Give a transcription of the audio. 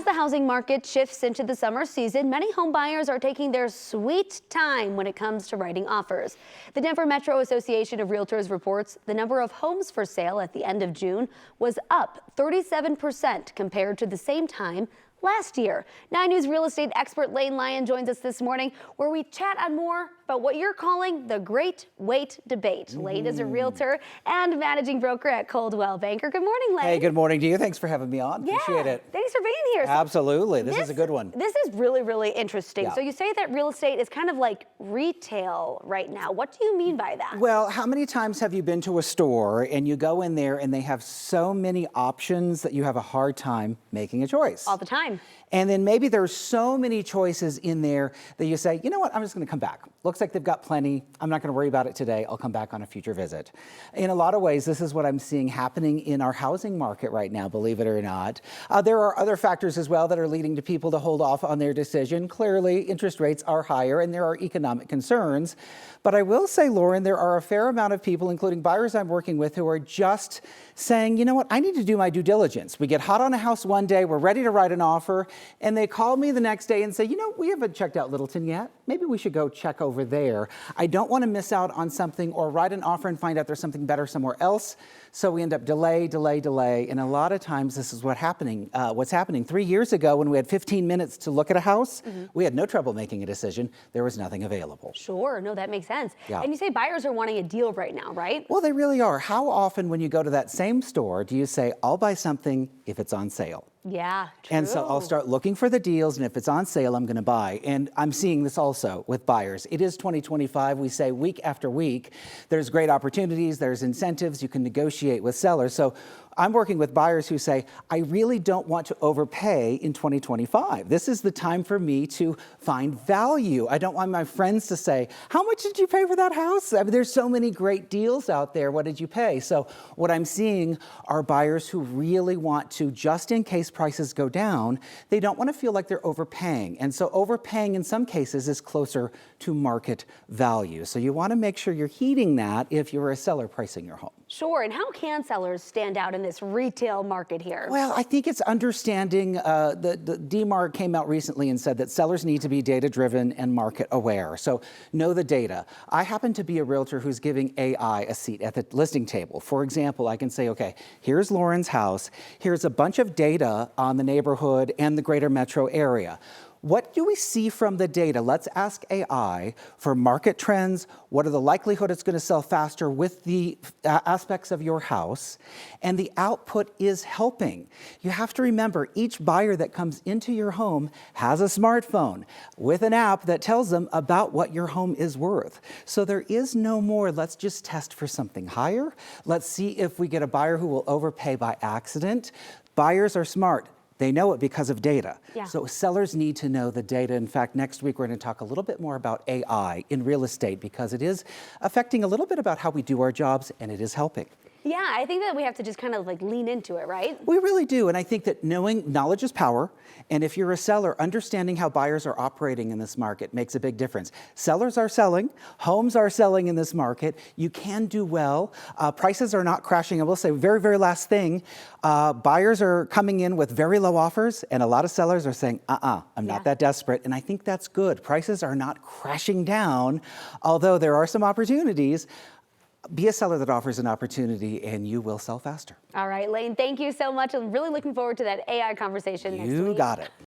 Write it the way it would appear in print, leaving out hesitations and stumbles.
As the housing market shifts into the summer season, many home buyers are taking their sweet time when it comes to writing offers. The Denver Metro Association of Realtors reports the number of homes for sale at the end of June was up 37% compared to the same time last year. 9 News real estate expert Lane Lyon joins us this morning, where we chat on more about what you're calling the great wait debate. Lane is a realtor and managing broker at Coldwell Banker. Good morning, Lane. Hey, good morning to you. Thanks for having me on. Appreciate it. Thanks for being here. Absolutely. This is a good one. This is really, really interesting. Yeah. So you say that real estate is kind of like retail right now. What do you mean by that? Well, how many times have you been to a store and you go in there and they have so many options that you have a hard time making a choice? All the time. And then maybe there's so many choices in there that you say, you know what, I'm just going to come back. Looks like they've got plenty. I'm not going to worry about it today. I'll come back on a future visit. In a lot of ways, this is what I'm seeing happening in our housing market right now, believe it or not. There are other factors as well that are leading to people to hold off on their decision. Clearly, interest rates are higher and there are economic concerns. But I will say, Lauren, there are a fair amount of people, including buyers I'm working with, who are just saying, you know what, I need to do my due diligence. We get hot on a house one day, we're ready to write an offer, and they call me the next day and say, you know, we haven't checked out Littleton yet. Maybe we should go check over there. I don't want to miss out on something or write an offer and find out there's something better somewhere else. So we end up delay. And a lot of times this is what's happening. 3 years ago when we had 15 minutes to look at a house, we had no trouble making a decision. There was nothing available. Sure, no, that makes sense. Yeah. And you say buyers are wanting a deal right now, right? Well, they really are. How often when you go to that same store do you say, I'll buy something if it's on sale? Yeah, true. And so I'll start looking for the deals, and if it's on sale, I'm going to buy. And I'm seeing this also with buyers. It is 2025. We say week after week, there's great opportunities, there's incentives, you can negotiate with sellers. So I'm working with buyers who say, I really don't want to overpay in 2025. This is the time for me to find value. I don't want my friends to say, how much did you pay for that house? I mean, there's so many great deals out there. What did you pay? So what I'm seeing are buyers who really want to, just in case prices go down, they don't want to feel like they're overpaying. And so overpaying in some cases is closer to market value. So you want to make sure you're heeding that if you're a seller pricing your home. Sure, and how can sellers stand out in this retail market here? Well, I think it's understanding, the DMARC came out recently and said that sellers need to be data-driven and market aware. So know the data. I happen to be a realtor who's giving AI a seat at the listing table. For example, I can say, okay, here's Lauren's house. Here's a bunch of data on the neighborhood and the greater metro area. What do we see from the data? Let's ask AI for market trends. What are the likelihood it's going to sell faster with the aspects of your house? And the output is helping. You have to remember, each buyer that comes into your home has a smartphone with an app that tells them about what your home is worth. So there is no more, let's just test for something higher. Let's see if we get a buyer who will overpay by accident. Buyers are smart. They know it because of data. Yeah. So sellers need to know the data. In fact, next week we're going to talk a little bit more about AI in real estate because it is affecting a little bit about how we do our jobs, and it is helping. Yeah, I think that we have to just kind of like lean into it, right? We really do, and I think that knowledge is power, and if you're a seller, understanding how buyers are operating in this market makes a big difference. Sellers are selling, homes are selling in this market. You can do well. Prices are not crashing. I will say, very, very last thing, buyers are coming in with very low offers, and a lot of sellers are saying, I'm not that desperate, and I think that's good. Prices are not crashing down, although there are some opportunities. Be a seller that offers an opportunity and you will sell faster. All right, Lane, thank you so much. I'm really looking forward to that AI conversation next week. You got it.